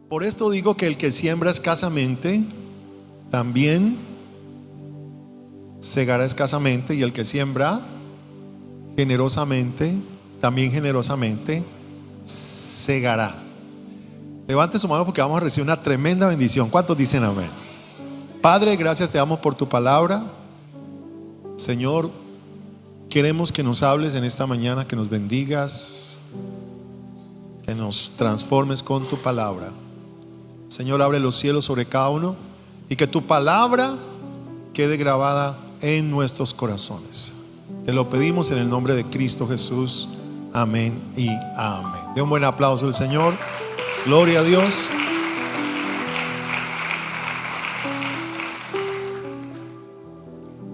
Por esto digo que el que siembra escasamente, también segará escasamente, y el que siembra generosamente, también generosamente segará. Levante su mano porque vamos a recibir una tremenda bendición. ¿Cuántos dicen amén? Padre, gracias te damos por tu palabra. Señor, queremos que nos hables en esta mañana, que nos bendigas, que nos transformes con tu palabra. Señor, abre los cielos sobre cada uno y que tu palabra quede grabada en nuestros corazones. Te lo pedimos en el nombre de Cristo Jesús. Amén y amén. De un buen aplauso al Señor. Gloria a Dios.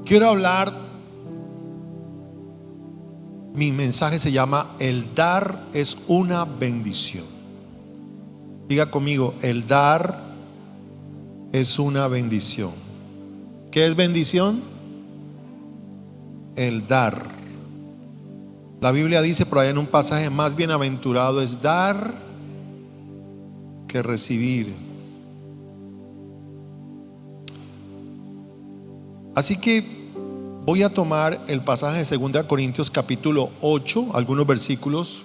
Quiero hablar. Mi mensaje se llama El dar es una bendición. Diga conmigo, el dar es una bendición. ¿Qué es bendición? El dar. La Biblia dice por ahí en un pasaje: más bienaventurado es dar que recibir. Así que voy a tomar el pasaje de 2 Corintios capítulo 8, algunos versículos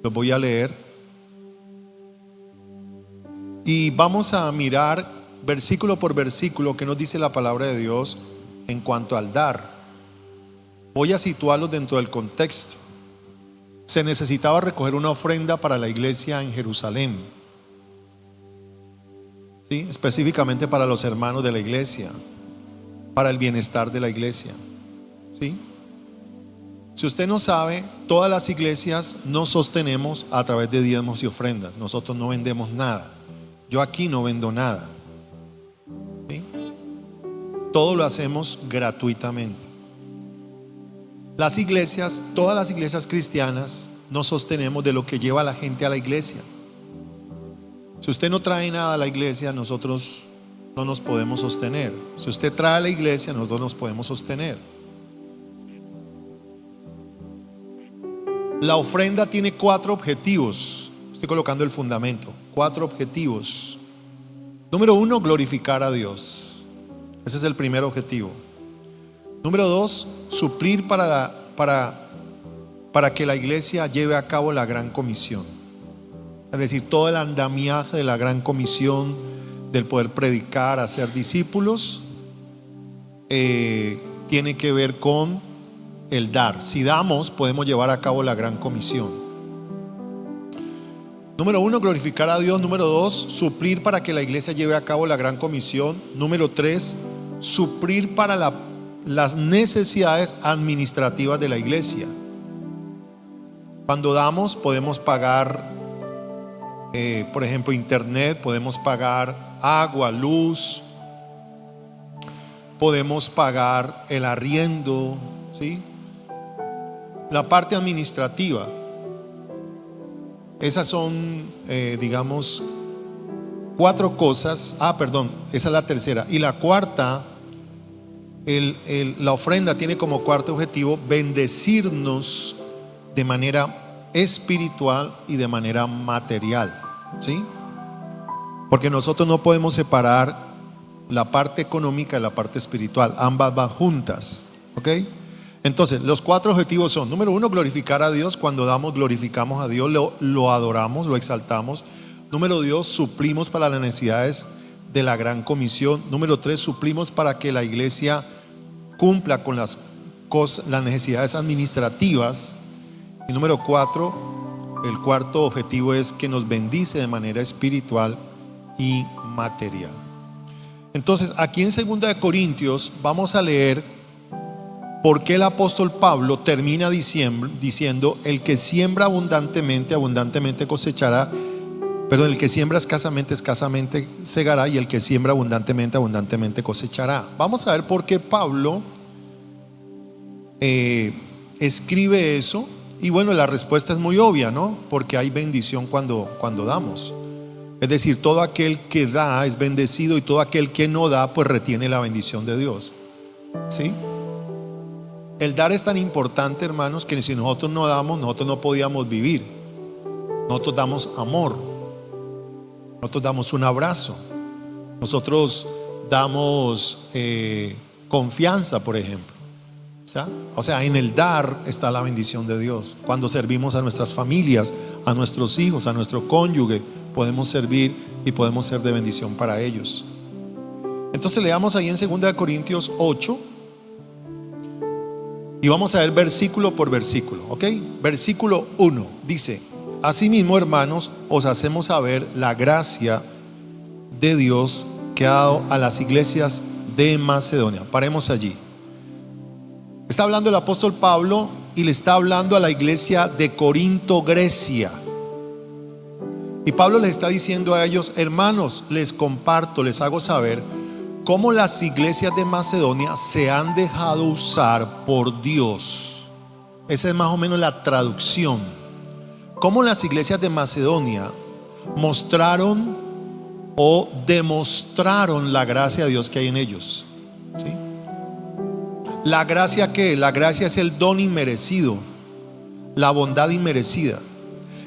los voy a leer. Y vamos a mirar versículo por versículo qué nos dice la palabra de Dios en cuanto al dar. Voy a situarlos dentro del contexto. Se necesitaba recoger una ofrenda para la iglesia en Jerusalén, ¿sí? Específicamente para los hermanos de la iglesia, para el bienestar de la iglesia, ¿sí? Si usted no sabe, todas las iglesias nos sostenemos a través de diezmos y ofrendas. Nosotros no vendemos nada. Yo aquí no vendo nada, ¿sí? Todo lo hacemos gratuitamente. Las iglesias, todas las iglesias cristianas, nos sostenemos de lo que lleva a la gente a la iglesia. Si usted no trae nada a la iglesia, nosotros no nos podemos sostener. Si usted trae a la iglesia, nosotros nos podemos sostener. La ofrenda tiene 4 objetivos. Estoy colocando el fundamento. 4 objetivos. Número 1, glorificar a Dios. Ese es el primer objetivo. Número 2, suplir para que la iglesia lleve a cabo la gran comisión. Es decir, todo el andamiaje de la gran comisión, del poder predicar, hacer discípulos, tiene que ver con el dar. Si damos, podemos llevar a cabo la gran comisión. Número 1, glorificar a Dios. Número 2, suplir para que la iglesia lleve a cabo la gran comisión. Número 3, suplir para las necesidades administrativas de la iglesia. Cuando damos, podemos pagar, por ejemplo, internet, podemos pagar agua, luz, podemos pagar el arriendo, ¿sí? La parte administrativa. Esas son, digamos, 4 cosas. Esa es la tercera. Y la cuarta, la ofrenda tiene como cuarto objetivo bendecirnos de manera espiritual y de manera material, ¿sí? Porque nosotros no podemos separar la parte económica de la parte espiritual. Ambas van juntas, ¿ok? Entonces, los 4 objetivos son: número 1, glorificar a Dios. Cuando damos, glorificamos a Dios, lo adoramos, lo exaltamos. Número 2, suplimos para las necesidades de la gran comisión. Número 3, suplimos para que la iglesia cumpla con las necesidades administrativas. Y número 4, el cuarto objetivo es que nos bendice de manera espiritual y material. Entonces, aquí en 2 Corintios vamos a leer por qué el apóstol Pablo termina diciendo: el que siembra abundantemente, abundantemente cosechará. Perdón, el que siembra escasamente, escasamente segará, y el que siembra abundantemente, abundantemente cosechará. Vamos a ver por qué Pablo escribe eso. Y bueno, la respuesta es muy obvia, ¿no? Porque hay bendición cuando damos. Es decir, todo aquel que da es bendecido, y todo aquel que no da, pues retiene la bendición de Dios, ¿sí? El dar es tan importante, hermanos, que si nosotros no damos, nosotros no podíamos vivir. Nosotros damos amor. nosotros damos un abrazo, nosotros damos confianza, por ejemplo. O sea, en el dar está la bendición de Dios. Cuando servimos a nuestras familias, a nuestros hijos, a nuestro cónyuge, podemos servir y podemos ser de bendición para ellos. Entonces leamos ahí en 2 Corintios 8 y vamos a ver versículo por versículo, ¿ok? Versículo 1 dice: asimismo, hermanos, os hacemos saber la gracia de Dios que ha dado a las iglesias de Macedonia. Paremos allí. Está hablando el apóstol Pablo y le está hablando a la iglesia de Corinto, Grecia. Y Pablo les está diciendo a ellos: hermanos, les comparto, les hago saber cómo las iglesias de Macedonia se han dejado usar por Dios. Esa es más o menos la traducción. Cómo las iglesias de Macedonia mostraron o demostraron la gracia de Dios que hay en ellos, ¿sí? La gracia, ¿qué? La gracia es el don inmerecido, la bondad inmerecida.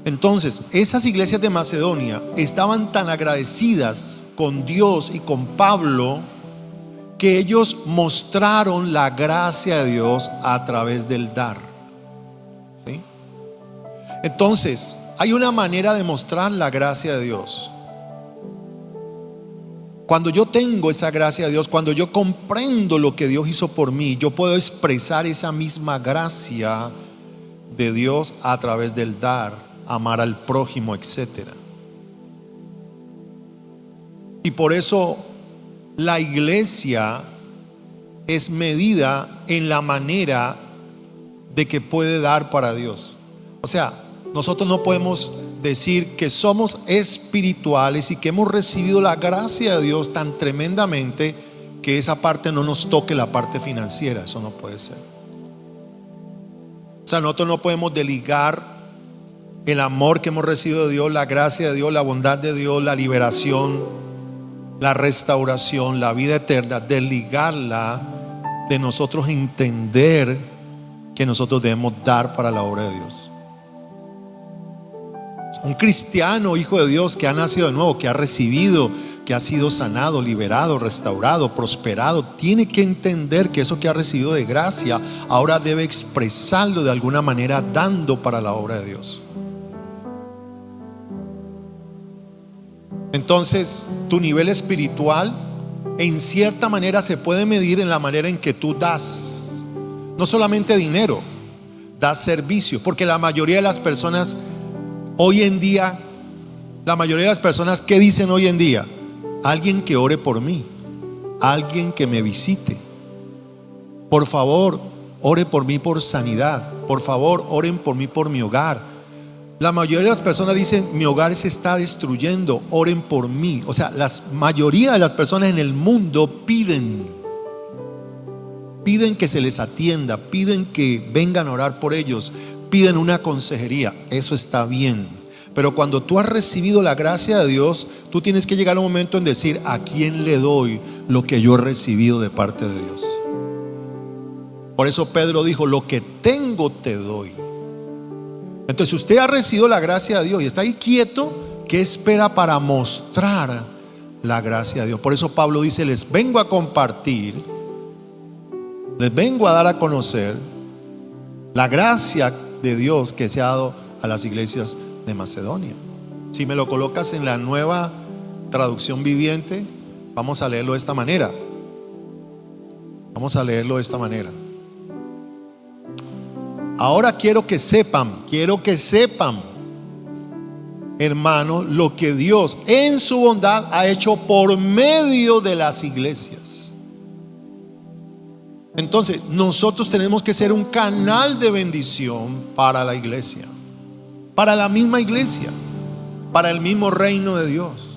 Entonces, esas iglesias de Macedonia estaban tan agradecidas con Dios y con Pablo que ellos mostraron la gracia de Dios a través del dar, ¿sí? Entonces, hay una manera de mostrar la gracia de Dios. Cuando yo tengo esa gracia de Dios, cuando yo comprendo lo que Dios hizo por mí, yo puedo expresar esa misma gracia de Dios a través del dar, amar al prójimo, etc. Y por eso la iglesia es medida en la manera de que puede dar para Dios. O sea, nosotros no podemos decir que somos espirituales y que hemos recibido la gracia de Dios tan tremendamente que esa parte no nos toque la parte financiera. Eso no puede ser. O sea, nosotros no podemos desligar el amor que hemos recibido de Dios, la gracia de Dios, la bondad de Dios, la liberación, la restauración, la vida eterna, desligarla de nosotros entender que nosotros debemos dar para la obra de Dios. Un cristiano, hijo de Dios, que ha nacido de nuevo, que ha recibido, que ha sido sanado, liberado, restaurado, prosperado, tiene que entender que eso que ha recibido de gracia ahora debe expresarlo de alguna manera dando para la obra de Dios. Entonces, tu nivel espiritual en cierta manera se puede medir en la manera en que tú das. No solamente dinero, das servicio, porque la mayoría de las personas hoy en día, ¿qué dicen hoy en día? Alguien que ore por mí, alguien que me visite. Por favor, ore por mí por sanidad. Por favor, oren por mí por mi hogar. La mayoría de las personas dicen: mi hogar se está destruyendo, oren por mí. O sea, la mayoría de las personas en el mundo piden que se les atienda, piden que vengan a orar por ellos, piden una consejería. Eso está bien, pero cuando tú has recibido la gracia de Dios, tú tienes que llegar a un momento en decir: ¿a quién le doy lo que yo he recibido de parte de Dios? Por eso Pedro dijo: lo que tengo te doy. Entonces, si usted ha recibido la gracia de Dios y está ahí quieto, ¿qué espera para mostrar la gracia de Dios? Por eso Pablo dice: les vengo a compartir, les vengo a dar a conocer la gracia de Dios que se ha dado a las iglesias de Macedonia. Si me lo colocas en la nueva traducción viviente, vamos a leerlo de esta manera. Ahora quiero que sepan, hermanos, lo que Dios en su bondad ha hecho por medio de las iglesias. Entonces, nosotros tenemos que ser un canal de bendición para la iglesia, para la misma iglesia, para el mismo reino de Dios.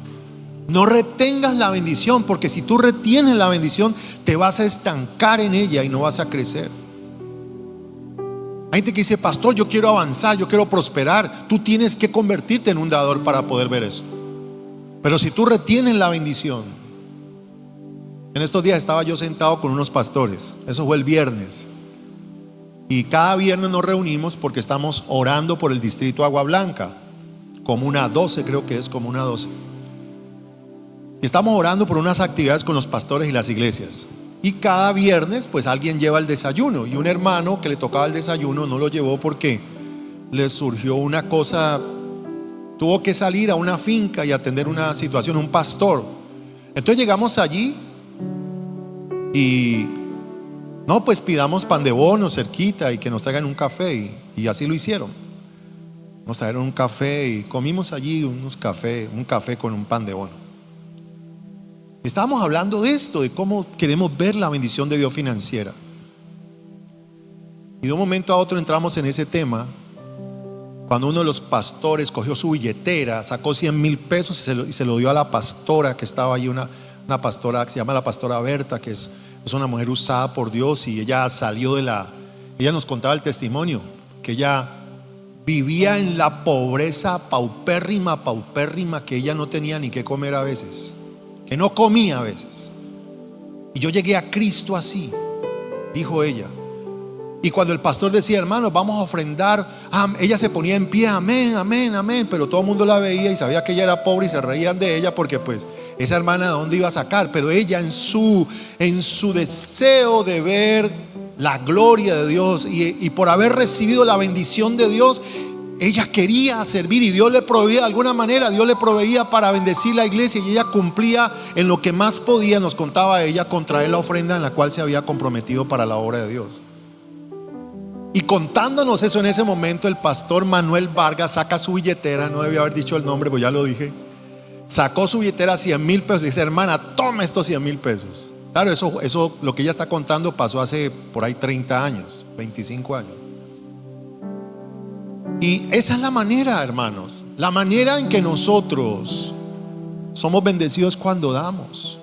No retengas la bendición, porque si tú retienes la bendición, te vas a estancar en ella y no vas a crecer. Hay gente que dice: pastor, yo quiero avanzar, yo quiero prosperar. Tú tienes que convertirte en un dador para poder ver eso. Pero si tú retienes la bendición. En estos días estaba yo sentado con unos pastores. Eso fue el viernes. Y cada viernes nos reunimos porque estamos orando por el distrito Agua Blanca, Comuna 12, creo que es Comuna 12. Y estamos orando por unas actividades con los pastores y las iglesias. Y cada viernes pues alguien lleva el desayuno. Y un hermano que le tocaba el desayuno no lo llevó porque le surgió una cosa. Tuvo que salir a una finca y atender una situación, un pastor. Entonces llegamos allí y no, pues pidamos pan de bono cerquita y que nos traigan un café. Y así lo hicieron. Nos trajeron un café y comimos allí un café con un pan de bono. Estábamos hablando de esto, de cómo queremos ver la bendición de Dios financiera. Y de un momento a otro entramos en ese tema cuando uno de los pastores cogió su billetera, sacó 100,000 pesos y se lo dio a la pastora que estaba allí, una pastora que se llama la pastora Berta, que es una mujer usada por Dios. Y ella salió ella nos contaba el testimonio, que ella vivía en la pobreza paupérrima, que ella no tenía ni qué comer a veces, que no comía a veces. Y yo llegué a Cristo así, dijo ella. Y cuando el pastor decía, hermanos, vamos a ofrendar, ella se ponía en pie, amén, amén, amén. Pero todo el mundo la veía y sabía que ella era pobre y se reían de ella porque pues esa hermana de dónde iba a sacar. Pero ella en su deseo de ver la gloria de Dios y por haber recibido la bendición de Dios, ella quería servir y Dios le proveía de alguna manera. Dios le proveía para bendecir la iglesia y ella cumplía en lo que más podía. Nos contaba ella, con traer la ofrenda en la cual se había comprometido para la obra de Dios. Y contándonos eso en ese momento, el pastor Manuel Vargas saca su billetera, no debía haber dicho el nombre, pues ya lo dije. Sacó su billetera, 100,000 pesos, y dice, hermana, toma estos 100,000 pesos. Claro, eso lo que ella está contando pasó hace por ahí 30 años, 25 años. Y esa es la manera, hermanos, la manera en que nosotros somos bendecidos cuando damos.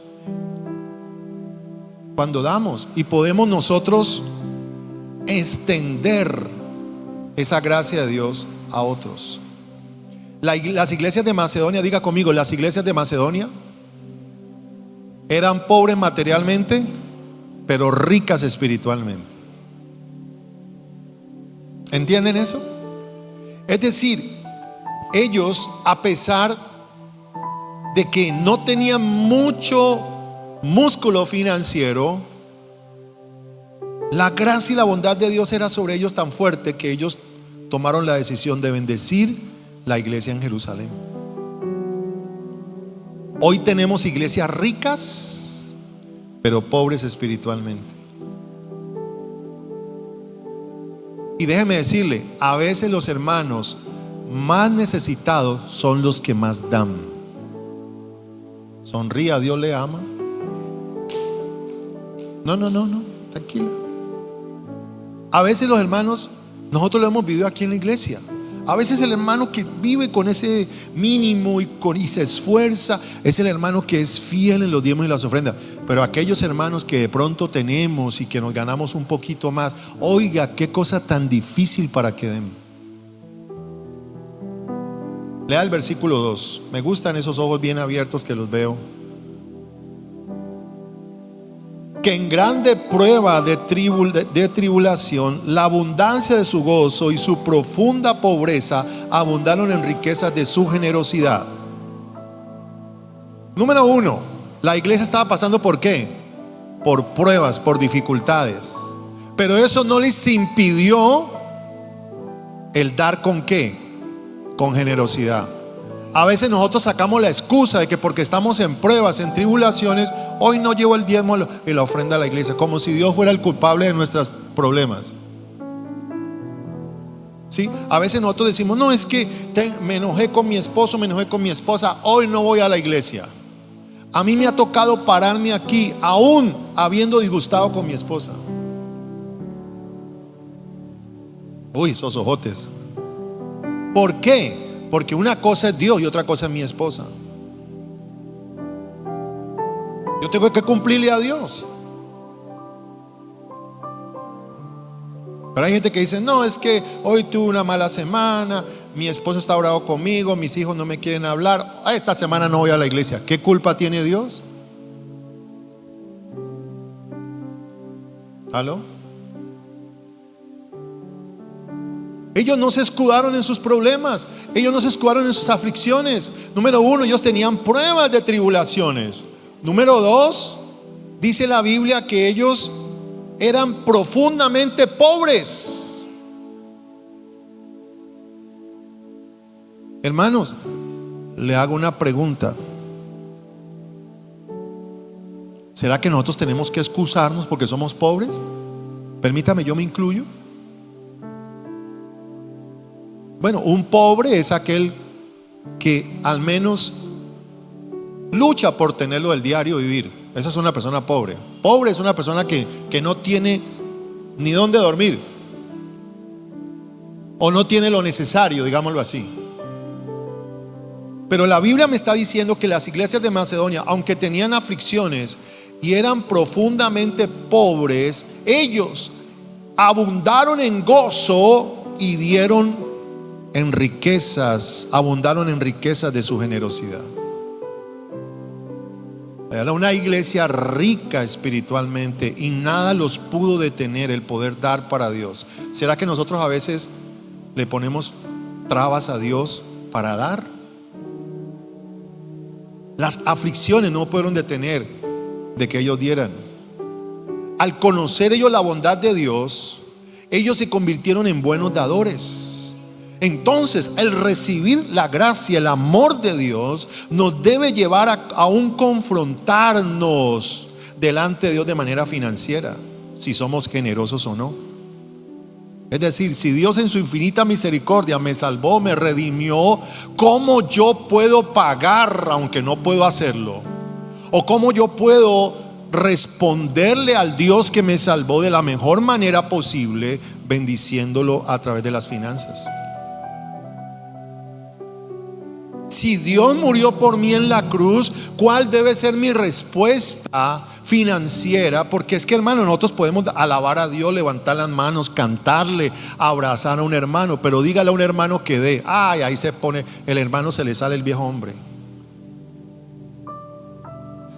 Cuando damos y podemos nosotros extender esa gracia de Dios a otros. Las iglesias de Macedonia, diga conmigo, las iglesias de Macedonia eran pobres materialmente, pero ricas espiritualmente. ¿Entienden eso? Es decir, ellos, a pesar de que no tenían mucho músculo financiero, la gracia y la bondad de Dios era sobre ellos tan fuerte que ellos tomaron la decisión de bendecir la iglesia en Jerusalén. Hoy tenemos iglesias ricas, pero pobres espiritualmente. Y déjeme decirle, a veces los hermanos más necesitados son los que más dan. Sonría, Dios le ama. No, tranquila. A veces los hermanos, nosotros lo hemos vivido aquí en la iglesia. A veces el hermano que vive con ese mínimo y se esfuerza es el hermano que es fiel en los diezmos y las ofrendas. Pero aquellos hermanos que de pronto tenemos y que nos ganamos un poquito más, oiga, qué cosa tan difícil para que den. Lea el versículo 2. Me gustan esos ojos bien abiertos que los veo. Que en grande prueba de tribulación, la abundancia de su gozo y su profunda pobreza abundaron en riquezas de su generosidad. Número 1, la iglesia estaba pasando ¿por qué? Por pruebas, por dificultades. Pero eso no les impidió el dar ¿con qué? Con generosidad. A veces nosotros sacamos la excusa de que porque estamos en pruebas, en tribulaciones, hoy no llevo el diezmo y la ofrenda a la iglesia, como si Dios fuera el culpable de nuestros problemas. ¿Sí? A veces nosotros decimos, no, es que me enojé con mi esposo, me enojé con mi esposa, hoy no voy a la iglesia. A mí me ha tocado pararme aquí, aún habiendo disgustado con mi esposa. Uy, esos ojotes. ¿Por qué? Porque una cosa es Dios y otra cosa es mi esposa. Yo tengo que cumplirle a Dios. Pero hay gente que dice, no, es que hoy tuve una mala semana, mi esposo está bravo conmigo, mis hijos no me quieren hablar, esta semana no voy a la iglesia. ¿Qué culpa tiene Dios? ¿Aló? Ellos no se escudaron en sus problemas, ellos no se escudaron en sus aflicciones. Número uno, ellos tenían pruebas de tribulaciones. Número dos, dice la Biblia que ellos eran profundamente pobres. Hermanos, le hago una pregunta. ¿Será que nosotros tenemos que excusarnos porque somos pobres? Permítame, yo me incluyo. Bueno, un pobre es aquel que al menos lucha por tenerlo del diario vivir. Esa es una persona pobre. Pobre es una persona que no tiene ni dónde dormir, o no tiene lo necesario, digámoslo así. Pero la Biblia me está diciendo que las iglesias de Macedonia, aunque tenían aflicciones y eran profundamente pobres, ellos abundaron en gozo y dieron en riquezas, abundaron en riquezas de su generosidad. Era una iglesia rica espiritualmente y nada los pudo detener el poder dar para Dios. ¿Será que nosotros a veces le ponemos trabas a Dios para dar? Las aflicciones no pudieron detener de que ellos dieran. Al conocer ellos la bondad de Dios, ellos se convirtieron en buenos dadores. Entonces, el recibir la gracia, el amor de Dios, nos debe llevar a aún confrontarnos delante de Dios de manera financiera, si somos generosos o no. Es decir, si Dios en su infinita misericordia me salvó, me redimió, ¿cómo yo puedo pagar aunque no puedo hacerlo? ¿O cómo yo puedo responderle al Dios que me salvó de la mejor manera posible, bendiciéndolo a través de las finanzas? Si Dios murió por mí en la cruz, ¿cuál debe ser mi respuesta financiera? Porque es que, hermano, nosotros podemos alabar a Dios, levantar las manos, cantarle, abrazar a un hermano, pero dígale a un hermano que dé. Ay, ahí se pone, el hermano se le sale el viejo hombre.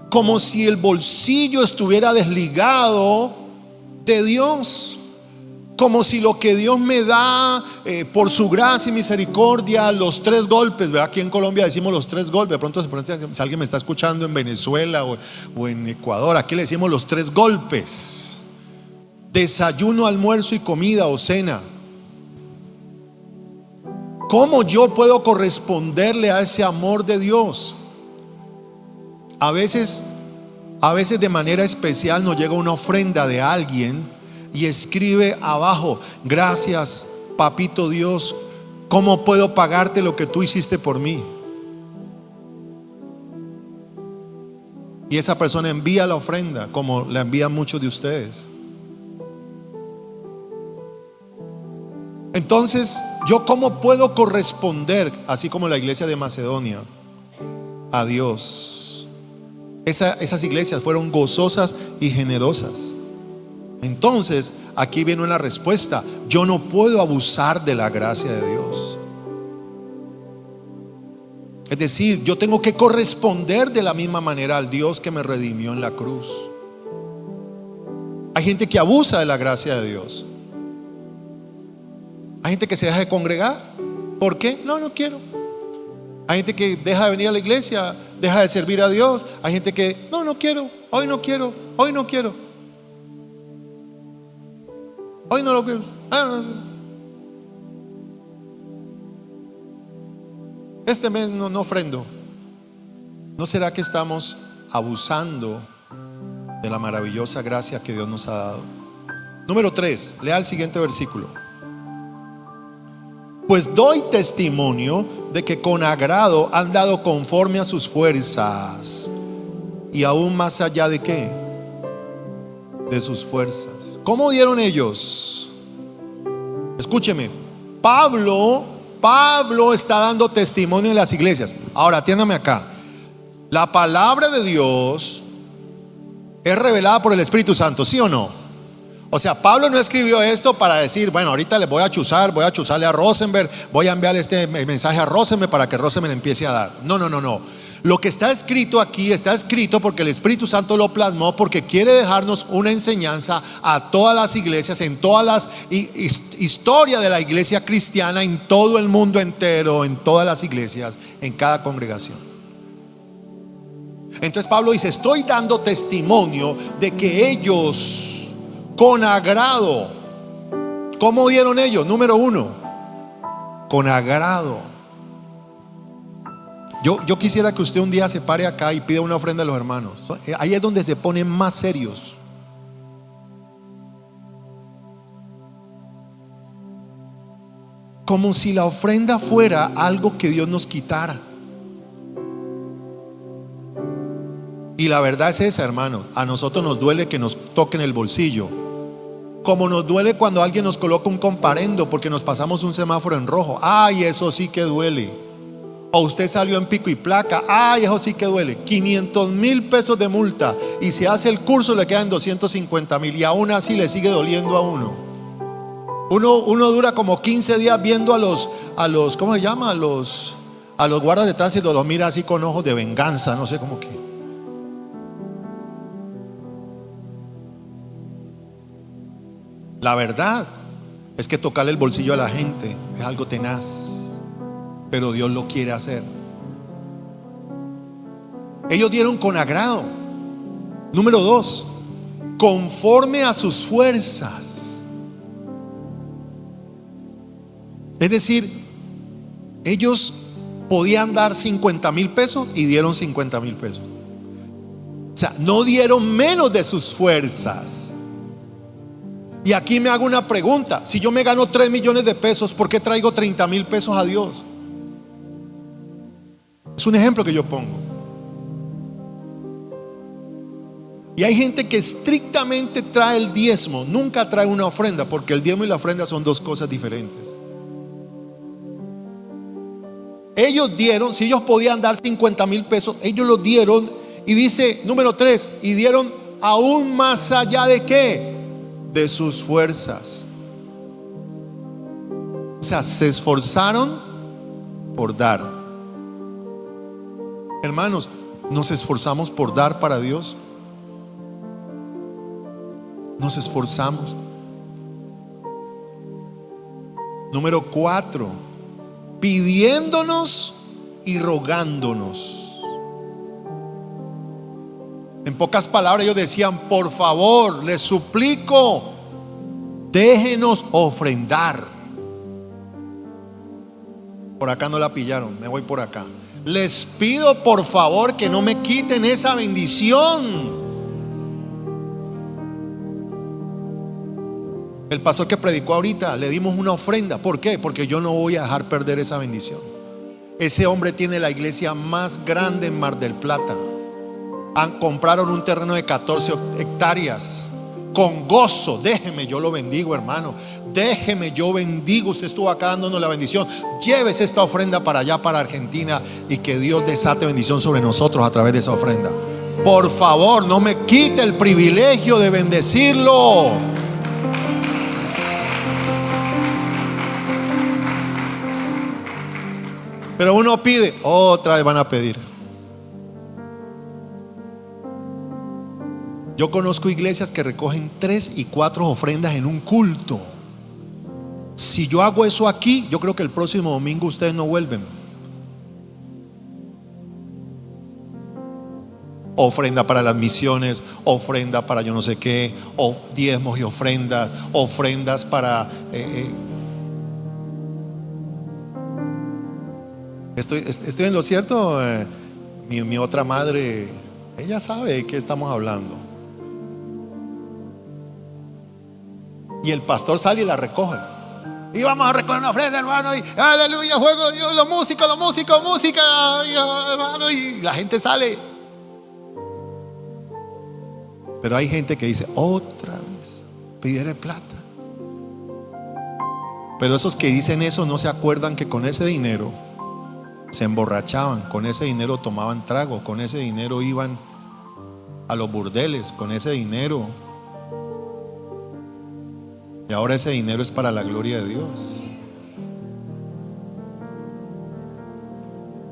Como si el bolsillo estuviera desligado de Dios. Como si lo que Dios me da por su gracia y misericordia, los 3 golpes, ¿verdad? Aquí en Colombia decimos los 3 golpes. De pronto, si alguien me está escuchando en Venezuela o en Ecuador, aquí le decimos los 3 golpes: desayuno, almuerzo y comida o cena. ¿Cómo yo puedo corresponderle a ese amor de Dios? A veces de manera especial nos llega una ofrenda de alguien y escribe abajo: gracias, papito Dios, ¿cómo puedo pagarte lo que tú hiciste por mí? Y esa persona envía la ofrenda, como la envían muchos de ustedes. Entonces, ¿yo cómo puedo corresponder, así como la iglesia de Macedonia, a Dios? Esas iglesias fueron gozosas y generosas. Entonces, aquí viene una respuesta: yo no puedo abusar de la gracia de Dios. Es decir, yo tengo que corresponder de la misma manera al Dios que me redimió en la cruz. Hay gente que abusa de la gracia de Dios. Hay gente que se deja de congregar. ¿Por qué? No quiero. Hay gente que deja de venir a la iglesia, deja de servir a Dios. Hay gente que no quiero, hoy no quiero, hoy no quiero. Hoy no lo quiero. Este mes no ofrendo. ¿No será que estamos abusando de la maravillosa gracia que Dios nos ha dado? Número 3, lea el siguiente versículo. Pues doy testimonio de que con agrado han dado conforme a sus fuerzas, y aún más allá de ¿qué? De sus fuerzas. ¿Cómo dieron ellos? Escúcheme, Pablo está dando testimonio en las iglesias. Ahora, atiéndame acá. La palabra de Dios es revelada por el Espíritu Santo, ¿sí o no? O sea, Pablo no escribió esto para decir: bueno, ahorita le voy a chuzarle a Rosenberg, voy a enviarle este mensaje a Rosenberg para que Rosenberg empiece a dar. No. Lo que está escrito aquí está escrito porque el Espíritu Santo lo plasmó, porque quiere dejarnos una enseñanza a todas las iglesias, en todas las historia de la iglesia cristiana, en todo el mundo entero, en todas las iglesias, en cada congregación. Entonces Pablo dice: estoy dando testimonio de que ellos con agrado. ¿Cómo dieron ellos? Número uno, con agrado. Yo quisiera que usted un día se pare acá y pida una ofrenda a los hermanos. Ahí es donde se ponen más serios. Como si la ofrenda fuera algo que Dios nos quitara. Y la verdad es esa, hermano. A nosotros nos duele que nos toquen el bolsillo, como nos duele cuando alguien nos coloca un comparendo porque nos pasamos un semáforo en rojo. Ay, eso sí que duele. O usted salió en pico y placa. Ay, eso sí que duele. 500,000 pesos de multa, y si hace el curso le quedan 250,000, y aún así le sigue doliendo a uno. Uno dura como 15 días viendo a los ¿cómo se llama? A los guardas de tránsito, los mira así con ojos de venganza, no sé cómo que. La verdad es que tocarle el bolsillo a la gente es algo tenaz, pero Dios lo quiere hacer. Ellos dieron con agrado. Número 2, conforme a sus fuerzas. Es decir, ellos podían dar 50,000 pesos y dieron 50,000 pesos. O sea, no dieron menos de sus fuerzas. Y aquí me hago una pregunta: si yo me gano 3 millones de pesos, ¿por qué traigo 30,000 pesos a Dios? Es un ejemplo que yo pongo. Y hay gente que estrictamente trae el diezmo, nunca trae una ofrenda, porque el diezmo y la ofrenda son dos cosas diferentes. Ellos dieron, si ellos podían dar 50,000 pesos, ellos lo dieron. Y dice, número 3, y dieron aún más allá de ¿qué? De sus fuerzas. O sea, se esforzaron por dar. Hermanos, ¿nos esforzamos por dar para Dios? Nos esforzamos. Número 4, pidiéndonos y rogándonos. En pocas palabras, ellos decían: por favor, les suplico, déjenos ofrendar. Por acá no la pillaron, me voy por acá. Les pido por favor que no me quiten esa bendición. El pastor que predicó ahorita, le dimos una ofrenda. ¿Por qué? Porque yo no voy a dejar perder esa bendición. Ese hombre tiene la iglesia más grande en Mar del Plata. Compraron un terreno de 14 hectáreas con gozo. Déjeme, yo lo bendigo, hermano. Déjeme, yo bendigo. Usted estuvo acá dándonos la bendición. Llévese esta ofrenda para allá, para Argentina, y que Dios desate bendición sobre nosotros a través de esa ofrenda. Por favor, no me quite el privilegio de bendecirlo. Pero uno pide, otra vez van a pedir. Yo conozco iglesias que recogen 3 y 4 ofrendas en un culto. Si yo hago eso aquí, yo creo que el próximo domingo ustedes no vuelven. Ofrenda para las misiones, ofrenda para yo no sé qué, diezmos y ofrendas, ofrendas para Estoy en lo cierto. Mi otra madre, ella sabe de qué estamos hablando. Y el pastor sale y la recoge. Y vamos a recoger una ofrenda, hermano, y aleluya, juego de Dios, música, y, hermano, y la gente sale. Pero hay gente que dice, otra vez, pediré plata. Pero esos que dicen eso no se acuerdan que con ese dinero se emborrachaban, con ese dinero tomaban trago, con ese dinero iban a los burdeles, con ese dinero. Y ahora ese dinero es para la gloria de Dios.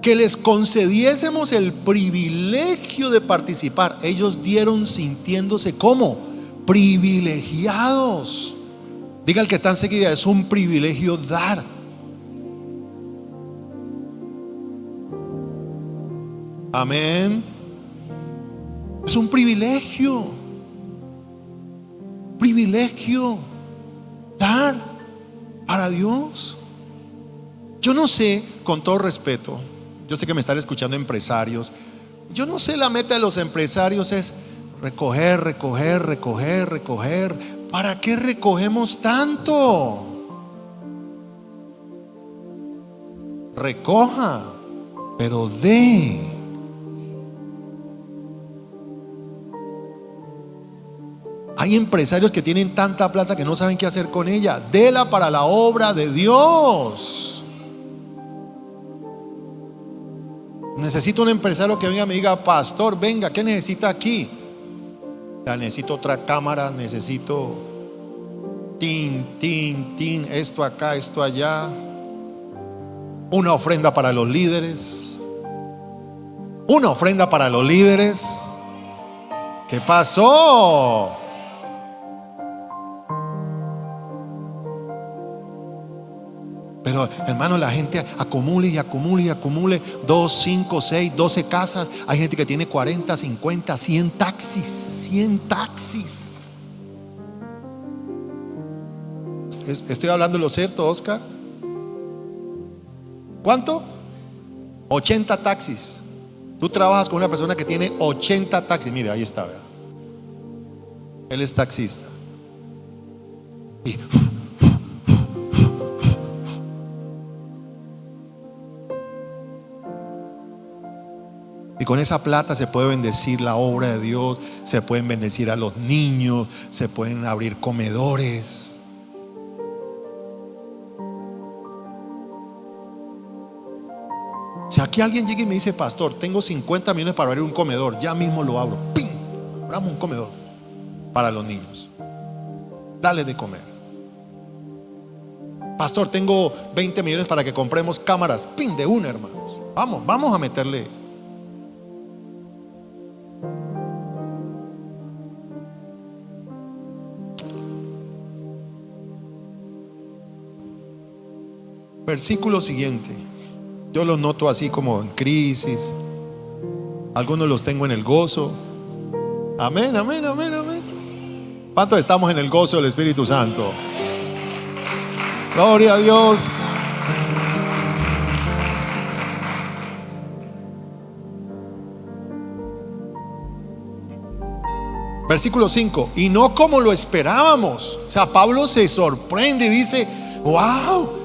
que les concediésemos el privilegio de participar. Ellos dieron sintiéndose como privilegiados. Diga el que está enseguida, es un privilegio dar. Amén. Es un privilegio. Privilegio dar para Dios. Yo no sé, con todo respeto, yo sé que me están escuchando empresarios. Yo no sé, la meta de los empresarios es recoger, recoger, recoger, recoger. ¿Para qué recogemos tanto? Recoja, pero dé. Hay empresarios que tienen tanta plata que no saben qué hacer con ella. Déla para la obra de Dios. Necesito un empresario que venga y me diga: pastor, venga, ¿qué necesita aquí? Ya necesito otra cámara, necesito esto acá, esto allá. Una ofrenda para los líderes. Una ofrenda para los líderes. ¿Qué pasó? Pero hermano, la gente acumule y acumule y acumule 2, 5, 6, 12 casas. Hay gente que tiene 40, 50, 100 taxis. 100 taxis. ¿Estoy hablando lo cierto, Oscar? ¿Cuánto? 80 taxis. Tú trabajas con una persona que tiene 80 taxis. Mire, ahí está, ¿verdad? Él es taxista. Y con esa plata se puede bendecir la obra de Dios, se pueden bendecir a los niños, se pueden abrir comedores. Si aquí alguien llega y me dice: pastor, tengo 50 millones para abrir un comedor, ya mismo lo abro. ¡Pim! Abramos un comedor para los niños. Dale de comer. Pastor, tengo 20 millones para que compremos cámaras. ¡Pim! De una, hermanos. Vamos a meterle. Versículo siguiente. Yo los noto así como en crisis. Algunos los tengo en el gozo. Amén, amén, amén, amén. ¿Cuántos estamos en el gozo del Espíritu Santo? Gloria a Dios. Versículo 5. Y no como lo esperábamos. O sea, Pablo se sorprende y dice: wow,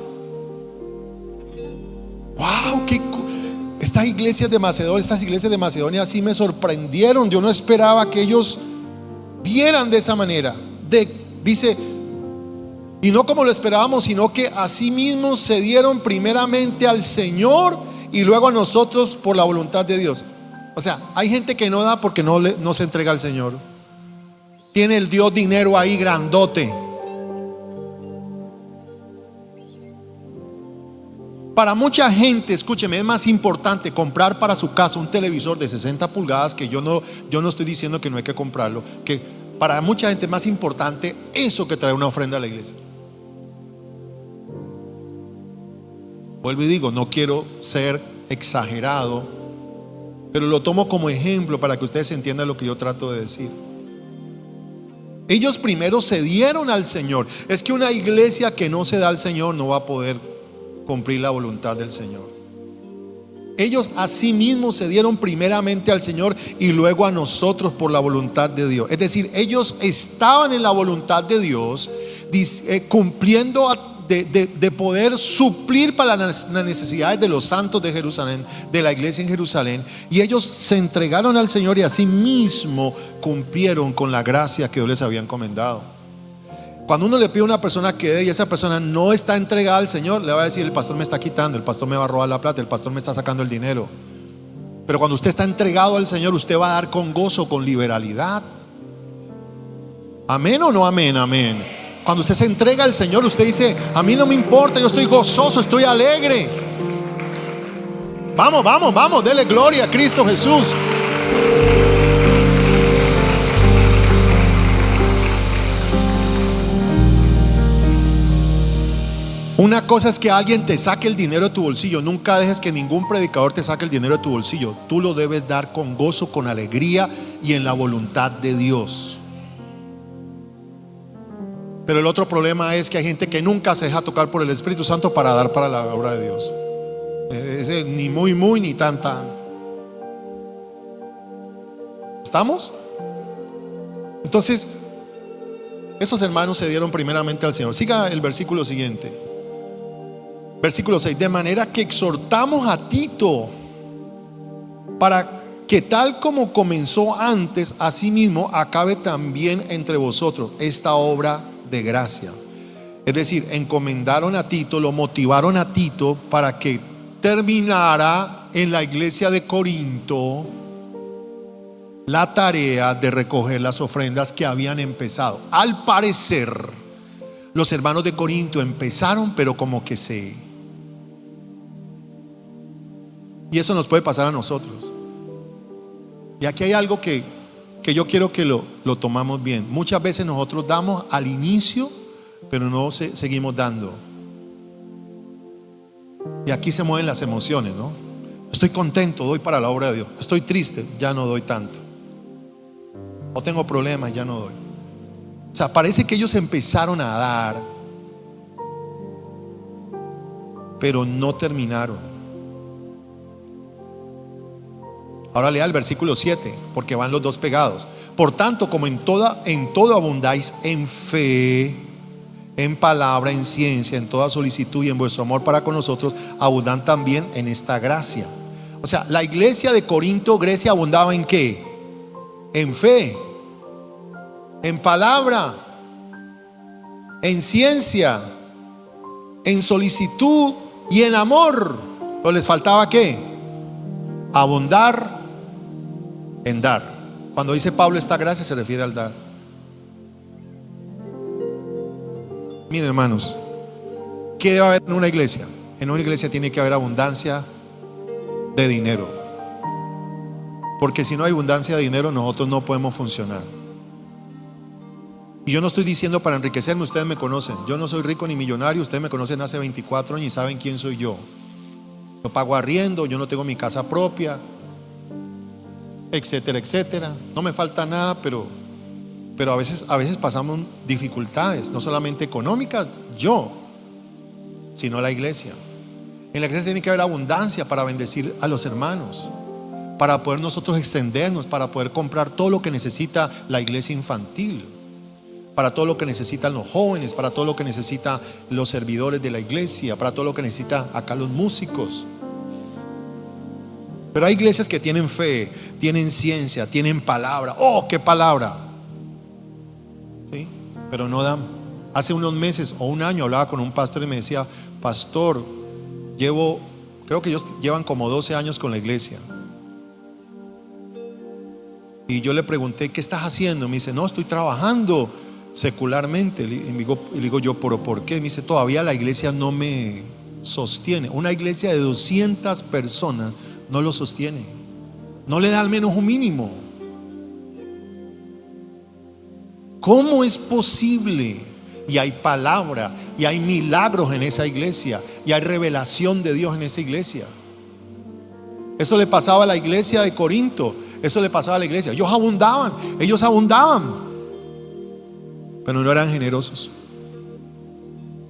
estas iglesias de Macedonia sí me sorprendieron. Yo no esperaba que ellos dieran de esa manera. Dice: y no como lo esperábamos, sino que asimismo se dieron primeramente al Señor y luego a nosotros por la voluntad de Dios. O sea, hay gente que no da porque no se entrega al Señor. Tiene el Dios dinero ahí grandote. Para mucha gente, escúcheme, es más importante comprar para su casa un televisor de 60 pulgadas, que yo no estoy diciendo que no hay que comprarlo, que para mucha gente es más importante eso que traer una ofrenda a la iglesia. Vuelvo y digo, no quiero ser exagerado, pero lo tomo como ejemplo para que ustedes entiendan lo que yo trato de decir. Ellos primero se dieron al Señor. Es que una iglesia que no se da al Señor no va a poder cumplir la voluntad del Señor. Ellos asimismo se dieron primeramente al Señor y luego a nosotros por la voluntad de Dios. Es decir, ellos estaban en la voluntad de Dios, cumpliendo de poder suplir para las necesidades de los santos de Jerusalén, de la iglesia en Jerusalén. Y ellos se entregaron al Señor y asimismo cumplieron con la gracia que Dios les había encomendado. Cuando uno le pide a una persona que dé y esa persona no está entregada al Señor, le va a decir: el pastor me está quitando, el pastor me va a robar la plata, el pastor me está sacando el dinero. Pero cuando usted está entregado al Señor, usted va a dar con gozo, con liberalidad. ¿Amén o no amén? Amén. Cuando usted se entrega al Señor, usted dice: a mí no me importa, yo estoy gozoso, estoy alegre. Vamos, vamos, vamos, dele gloria a Cristo Jesús. Una cosa es que alguien te saque el dinero de tu bolsillo. Nunca dejes que ningún predicador te saque el dinero de tu bolsillo. Tú lo debes dar con gozo, con alegría y en la voluntad de Dios. Pero el otro problema es que hay gente que nunca se deja tocar por el Espíritu Santo para dar para la obra de Dios. Ni muy, muy, ni tan, tan. ¿Estamos? Entonces, esos hermanos se dieron primeramente al Señor. Siga el versículo siguiente. Versículo 6. De manera que exhortamos a Tito para que tal como comenzó antes, asimismo acabe también entre vosotros esta obra de gracia. Es decir, encomendaron a Tito, lo motivaron a Tito para que terminara en la iglesia de Corinto la tarea de recoger las ofrendas que habían empezado. Al parecer, los hermanos de Corinto empezaron, pero como que y eso nos puede pasar a nosotros. Y aquí hay algo que yo quiero que lo tomamos bien. Muchas veces nosotros damos al inicio, pero no seguimos dando. Y aquí se mueven las emociones, ¿no? Estoy contento, doy para la obra de Dios. Estoy triste, ya no doy tanto. O tengo problemas, ya no doy. O sea, parece que ellos empezaron a dar, pero no terminaron. Ahora lea el versículo 7, porque van los dos pegados. Por tanto, como en todo abundáis en fe, en palabra, en ciencia, en toda solicitud y en vuestro amor para con nosotros, abundan también en esta gracia. O sea, la iglesia de Corinto, Grecia, abundaba ¿en qué? En fe, en palabra, en ciencia, en solicitud y en amor. ¿O les faltaba qué? Abundar en dar. Cuando dice Pablo esta gracia se refiere al dar. Miren, hermanos, ¿qué debe haber en una iglesia? En una iglesia tiene que haber abundancia de dinero, porque si no hay abundancia de dinero nosotros no podemos funcionar. Y yo no estoy diciendo para enriquecerme, ustedes me conocen. Yo no soy rico ni millonario, ustedes me conocen hace 24 años y saben quién soy yo. Yo pago arriendo, yo no tengo mi casa propia, etcétera, etcétera. No me falta nada, pero a veces pasamos dificultades, no solamente económicas, sino la iglesia. En la iglesia tiene que haber abundancia para bendecir a los hermanos, para poder nosotros extendernos, para poder comprar todo lo que necesita la iglesia infantil, para todo lo que necesitan los jóvenes, para todo lo que necesitan los servidores de la iglesia, para todo lo que necesitan acá los músicos. Pero hay iglesias que tienen fe, tienen ciencia, tienen palabra. ¡Oh, qué palabra! ¿Sí? Pero no dan. Hace unos meses o un año hablaba con un pastor y me decía: pastor, creo que ellos llevan como 12 años con la iglesia. Y yo le pregunté: ¿qué estás haciendo? Me dice: no, estoy trabajando secularmente. Y le digo yo: ¿pero por qué? Me dice: todavía la iglesia no me sostiene. Una iglesia de 200 personas no lo sostiene, no le da al menos un mínimo. ¿Cómo es posible? Y hay palabra, y hay milagros en esa iglesia, y hay revelación de Dios en esa iglesia. Eso le pasaba a la iglesia de Corinto, eso le pasaba a la iglesia. Ellos abundaban, pero no eran generosos.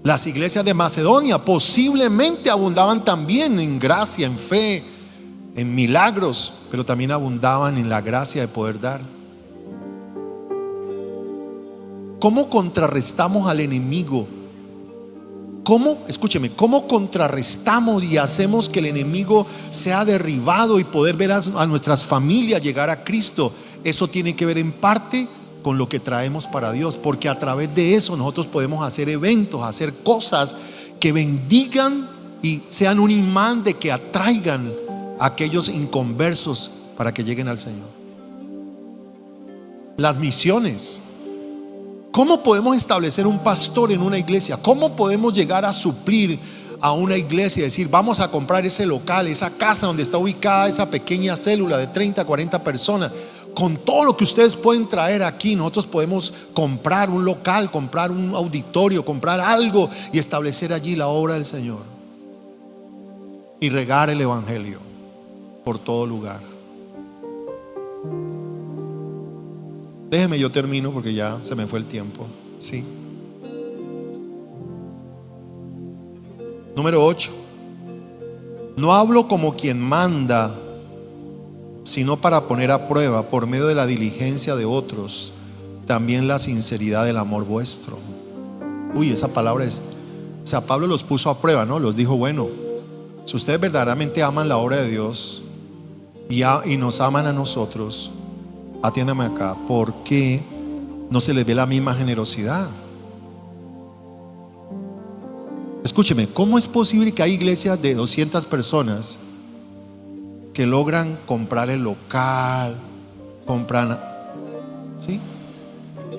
Las iglesias de Macedonia posiblemente abundaban también en gracia, en fe, en milagros, pero también abundaban en la gracia de poder dar. ¿Cómo contrarrestamos al enemigo? ¿Cómo contrarrestamos y hacemos que el enemigo sea derribado y poder ver a nuestras familias llegar a Cristo? Eso tiene que ver en parte con lo que traemos para Dios, porque a través de eso nosotros podemos hacer eventos, hacer cosas que bendigan y sean un imán de que atraigan a aquellos inconversos para que lleguen al Señor. Las misiones. ¿Cómo podemos establecer un pastor en una iglesia? ¿Cómo podemos llegar a suplir a una iglesia y decir: vamos a comprar ese local, esa casa donde está ubicada esa pequeña célula de 30, 40 personas. Con todo lo que ustedes pueden traer aquí, nosotros podemos comprar un local, comprar un auditorio, comprar algo y establecer allí la obra del Señor y regar el evangelio por todo lugar. Déjeme, yo termino porque ya se me fue el tiempo. Sí. Número 8. No hablo como quien manda, sino para poner a prueba por medio de la diligencia de otros también la sinceridad del amor vuestro. Uy, esa palabra es, o sea, Pablo los puso a prueba, ¿no? Los dijo: bueno, si ustedes verdaderamente aman la obra de Dios y nos aman a nosotros, atiéndame acá, ¿por qué no se les ve la misma generosidad? Escúcheme, ¿cómo es posible que hay iglesias de 200 personas que logran comprar el local, compran, ¿sí?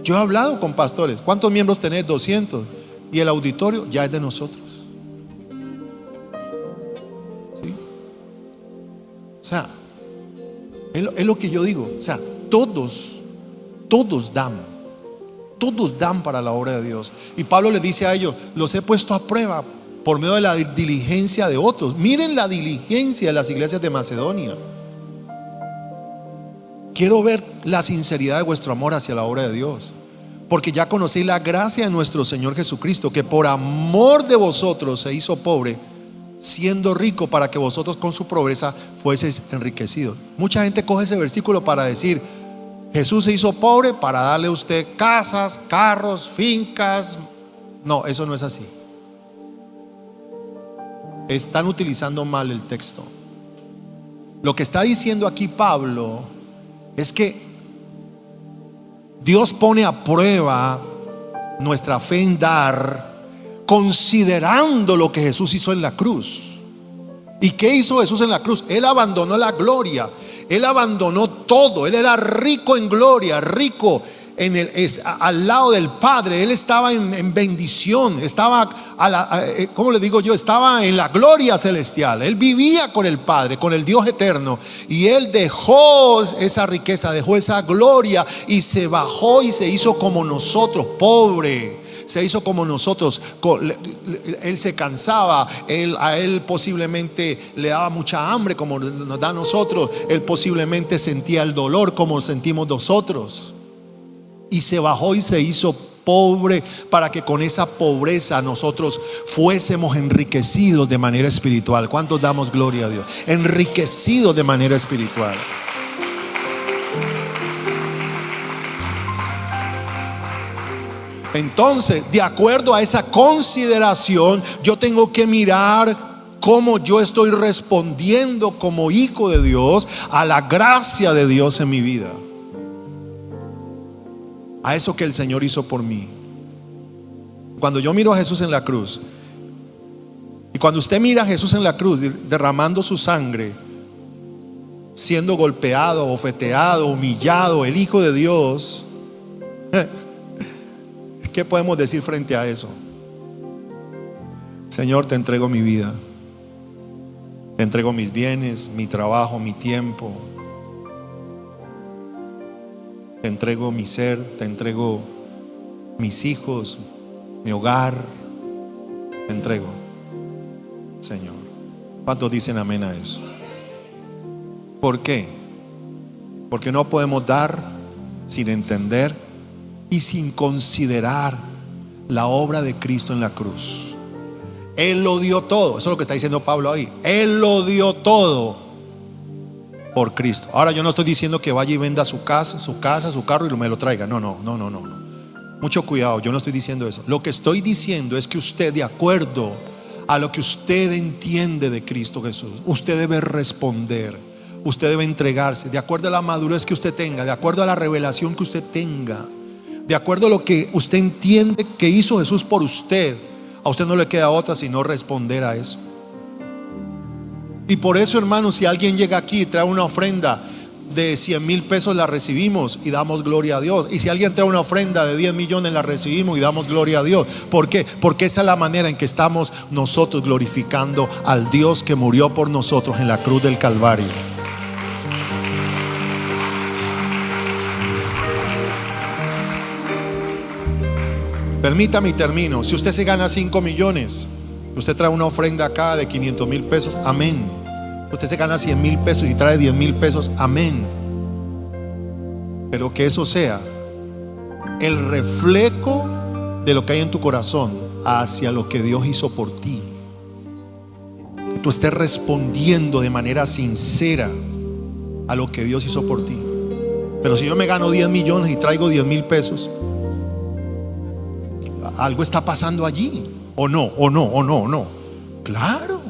Yo he hablado con pastores: ¿cuántos miembros tenés? 200. Y el auditorio ya es de nosotros, ¿sí? O sea, es lo que yo digo. O sea, todos dan para la obra de Dios. Y Pablo le dice a ellos: los he puesto a prueba por medio de la diligencia de otros. Miren la diligencia de las iglesias de Macedonia. Quiero ver la sinceridad de vuestro amor hacia la obra de Dios, porque ya conocéis la gracia de nuestro Señor Jesucristo, que por amor de vosotros se hizo pobre, siendo rico, para que vosotros con su pobreza fueseis enriquecidos. Mucha gente coge ese versículo para decir: Jesús se hizo pobre para darle a usted casas, carros, fincas. No, eso no es así. Están utilizando mal el texto. Lo que está diciendo aquí Pablo es que Dios pone a prueba nuestra fe en dar, considerando lo que Jesús hizo en la cruz. ¿Y qué hizo Jesús en la cruz? Él abandonó la gloria, Él abandonó todo. Él era rico en gloria, rico al lado del Padre. Él estaba en bendición, estaba ¿cómo le digo yo? Estaba en la gloria celestial. Él vivía con el Padre, con el Dios eterno. Y Él dejó esa riqueza, dejó esa gloria y se bajó y se hizo como nosotros, pobre. Se hizo como nosotros. Él se cansaba, a él posiblemente le daba mucha hambre como nos da a nosotros. Él posiblemente sentía el dolor como sentimos nosotros. Y se bajó y se hizo pobre para que con esa pobreza nosotros fuésemos enriquecidos de manera espiritual. ¿Cuántos damos gloria a Dios? Enriquecidos de manera espiritual. Entonces, de acuerdo a esa consideración, yo tengo que mirar cómo yo estoy respondiendo como hijo de Dios a la gracia de Dios en mi vida, a eso que el Señor hizo por mí. Cuando yo miro a Jesús en la cruz, y cuando usted mira a Jesús en la cruz derramando su sangre, siendo golpeado, bofeteado, humillado, el Hijo de Dios, ¿qué podemos decir frente a eso? Señor, te entrego mi vida, te entrego mis bienes, mi trabajo, mi tiempo, te entrego mi ser, te entrego mis hijos, mi hogar, te entrego, Señor. ¿Cuántos dicen amén a eso? ¿Por qué? Porque no podemos dar sin entender y sin considerar la obra de Cristo en la cruz. Él lo dio todo. Eso es lo que está diciendo Pablo ahí. Él lo dio todo por Cristo. Ahora, yo no estoy diciendo que vaya y venda su casa, su carro y me lo traiga. No. Mucho cuidado, yo no estoy diciendo eso. Lo que estoy diciendo es que usted, de acuerdo a lo que usted entiende de Cristo Jesús, usted debe responder, usted debe entregarse, de acuerdo a la madurez que usted tenga, de acuerdo a la revelación que usted tenga, de acuerdo a lo que usted entiende que hizo Jesús por usted. A usted no le queda otra sino responder a eso. Y por eso, hermanos, si alguien llega aquí y trae una ofrenda, de 100,000 pesos la recibimos y damos gloria a Dios. Y si alguien trae una ofrenda de 10 millones la recibimos y damos gloria a Dios. ¿Por qué? Porque esa es la manera en que estamos nosotros glorificando al Dios que murió por nosotros en la cruz del Calvario. Permítame y termino. Si usted se gana 5 millones, usted trae una ofrenda acá de 500,000 pesos, amén. Usted se gana 100,000 pesos y trae 10,000 pesos, amén. Pero que eso sea el reflejo de lo que hay en tu corazón hacia lo que Dios hizo por ti. Que tú estés respondiendo de manera sincera a lo que Dios hizo por ti. Pero si yo me gano 10 millones y traigo 10,000 pesos, algo está pasando allí. ¿O no? Claro.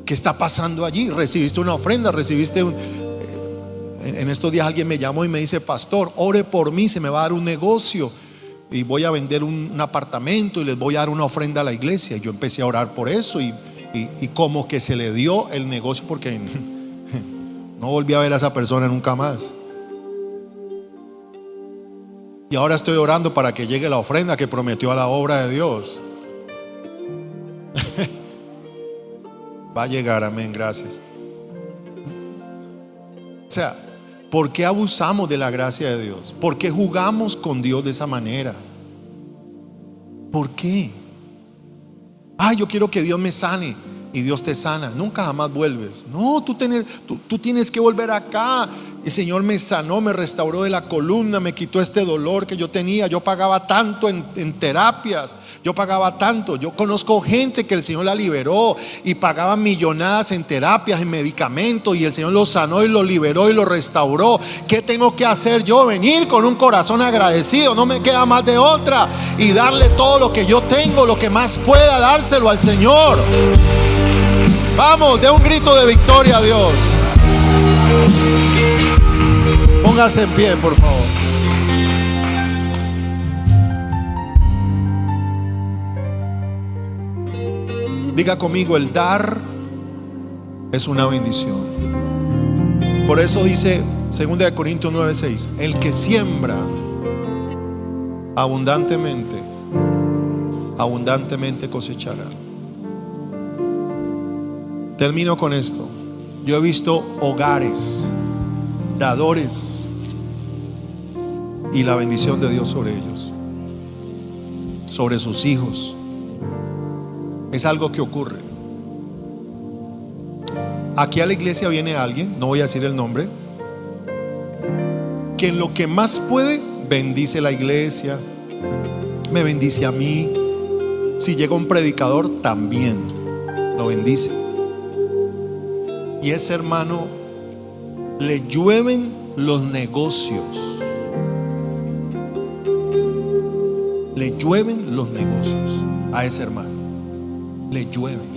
¿Qué está pasando allí? Recibiste una ofrenda, recibiste en estos días alguien me llamó y me dice: pastor, ore por mí, se me va a dar un negocio y voy a vender un apartamento y les voy a dar una ofrenda a la iglesia. Y yo empecé a orar por eso y como que se le dio el negocio, porque no volví a ver a esa persona nunca más. Y ahora estoy orando para que llegue la ofrenda que prometió a la obra de Dios. Va a llegar, amén, gracias. O sea, ¿por qué abusamos de la gracia de Dios? ¿Por qué jugamos con Dios de esa manera? ¿Por qué? Yo quiero que Dios me sane. Y Dios te sana, nunca jamás vuelves. No, tú tienes que volver acá. El Señor me sanó, me restauró de la columna, me quitó este dolor que yo tenía. Yo pagaba tanto en terapias, yo pagaba tanto. Yo conozco gente que el Señor la liberó y pagaba millonadas en terapias, en medicamentos, y el Señor lo sanó y lo liberó y lo restauró. ¿Qué tengo que hacer yo? Venir con un corazón agradecido, no me queda más de otra, y darle todo lo que yo tengo, lo que más pueda, dárselo al Señor. Vamos, dé un grito de victoria a Dios. Póngase en pie, por favor. Diga conmigo: el dar es una bendición. Por eso dice 2 Corintios 9:6: el que siembra abundantemente, abundantemente cosechará. Termino con esto. Yo he visto hogares dadores y la bendición de Dios sobre ellos, sobre sus hijos. Es algo que ocurre. Aquí a la iglesia viene alguien, no voy a decir el nombre, que en lo que más puede bendice la iglesia, me bendice a mí. Si llega un predicador, también lo bendice. Y ese hermano le llueven los negocios. Le llueven los negocios a ese hermano. Le llueven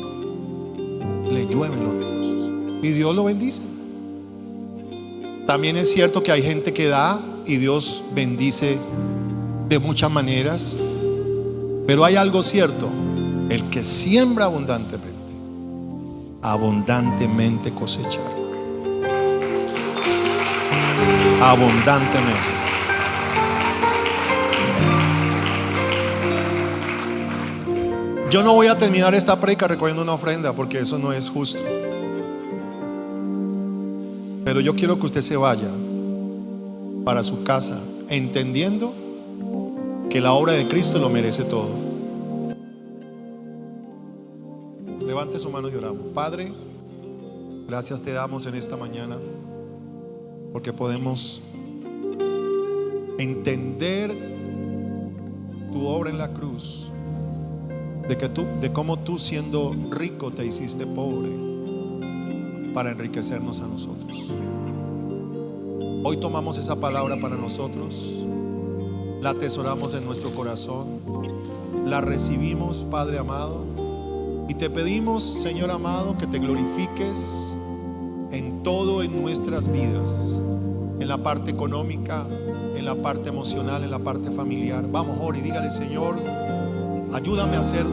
los negocios. Y Dios lo bendice. También es cierto que hay gente que da y Dios bendice de muchas maneras. Pero hay algo cierto: el que siembra abundantemente, abundantemente cosechará. Abundantemente. Yo no voy a terminar esta prédica recogiendo una ofrenda, porque eso no es justo. Pero yo quiero que usted se vaya para su casa entendiendo que la obra de Cristo lo merece todo. Levante su mano y oramos. Padre, gracias te damos en esta mañana, porque podemos entender tu obra en la cruz, de cómo tú, siendo rico, te hiciste pobre para enriquecernos a nosotros. Hoy tomamos esa palabra para nosotros, la atesoramos en nuestro corazón, la recibimos, Padre amado, y te pedimos, Señor amado, que te glorifiques en todo en nuestras vidas, en la parte económica, en la parte emocional, en la parte familiar. Vamos, ore y dígale: Señor, ayúdame a ser,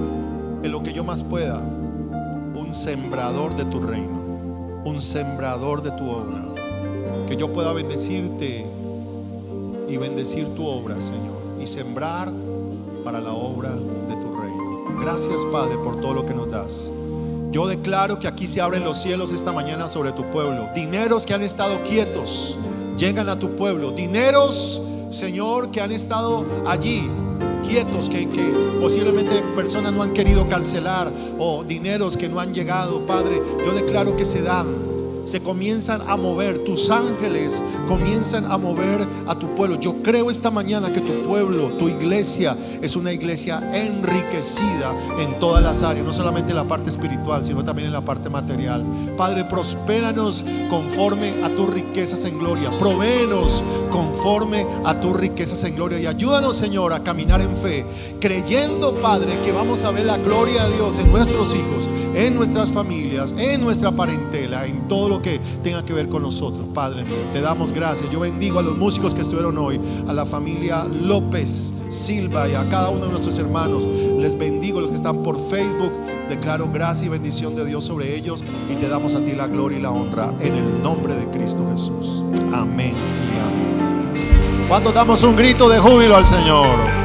en lo que yo más pueda, un sembrador de tu reino, un sembrador de tu obra. que yo pueda bendecirte y bendecir tu obra, Señor, y sembrar para la obra de tu reino. Gracias, Padre, por todo lo que nos das. Yo declaro que aquí se abren los cielos esta mañana sobre tu pueblo. Dineros que han estado quietos llegan a tu pueblo. Dineros, Señor, que han estado allí quietos, que posiblemente personas no han querido cancelar, o dineros que no han llegado. Padre, yo declaro que se dan, se comienzan a mover. Tus ángeles comienzan a mover a tu pueblo. Yo creo esta mañana que tu pueblo, tu iglesia, es una iglesia enriquecida en todas las áreas, no solamente en la parte espiritual, sino también en la parte material. Padre, prospéranos conforme a tus riquezas en gloria. Provéenos conforme a tus riquezas en gloria. Y ayúdanos, Señor, a caminar en fe, creyendo, Padre, que vamos a ver la gloria de Dios en nuestros hijos, en nuestras familias, en nuestra parentela, en todo lo que tenga que ver con nosotros. Padre mío, te damos gracias. Yo bendigo a los músicos que estuvieron hoy, a la familia López Silva y a cada uno de nuestros hermanos. Les bendigo, los que están por Facebook. Declaro gracia y bendición de Dios sobre ellos, y te damos a ti la gloria y la honra en el nombre de Cristo Jesús. Amén y amén. ¿Cuántos damos un grito de júbilo al Señor?